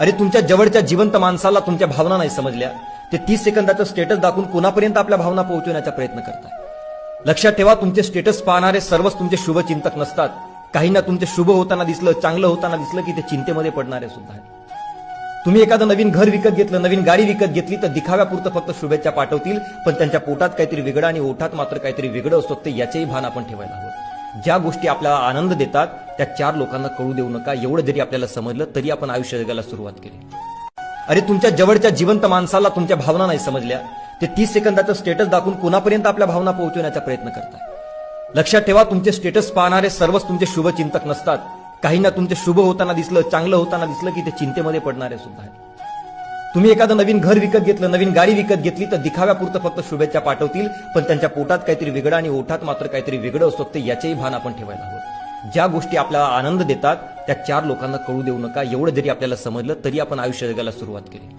अरे तुमच्या जवळच्या जिवंत माणसाला तुमच्या भावना नाही समजल्या, ते 30 सेकंदाचं स्टेटस दाखवून कोणापर्यंत आपल्या भावना पोहोचवण्याचा प्रयत्न करताय. लक्षात ठेवा, तुमचे स्टेटस पाहणारे सर्वच तुमचे शुभचिंतक नसतात. काहींना तुमचे शुभ होताना दिसलं, चांगलं होताना दिसलं की ते चिंतेमध्ये पडणारे सुद्धा आहेत. तुम्ही एखादं नवीन घर विकत घेतलं, नवीन गाडी विकत घेतली तर दिखाव्यापुरतं फक्त शुभेच्छा पाठवतील, पण त्यांच्या पोटात काहीतरी वेगळं आणि ओठात मात्र काहीतरी वेगळं असतं. ते याचेही भान आपण ठेवायला हवं. ज्या गोष्टी आपल्याला आनंद देतात त्या 4 लोकांना कळू देऊ नका. एवढं जरी आपल्याला समजलं तरी आपण आयुष्य जगायला सुरुवात केली. अरे तुमच्या जवळच्या जिवंत माणसाला तुमच्या भावना नाही समजल्या, ते 30 सेकंदाचं स्टेटस दाखवून कोणापर्यंत आपल्या भावना पोहोचवण्याचा प्रयत्न करताय. लक्षात ठेवा, तुमचे स्टेटस पाहणारे सर्वच तुमचे शुभचिंतक नसतात. काहींना तुमचे शुभ होताना दिसलं, चांगलं होताना दिसलं की ते चिंतेमध्ये पडणारे सुद्धा आहेत. तुम्ही एखादं नवीन घर विकत घेतलं, नवीन गाडी विकत घेतली तर दिखाव्यापुरतं फक्त शुभेच्छा पाठवतील, पण त्यांच्या पोटात काहीतरी वेगळं आणि ओठात मात्र काहीतरी वेगळं असतं. ते याचेही भान आपण ठेवायला हवं. ज्या गोष्टी आपल्याला आनंद देतात त्या 4 लोकांना कळू देऊ नका. एवढं जरी आपल्याला समजलं तरी आपण आयुष्य जगायला सुरुवात केली.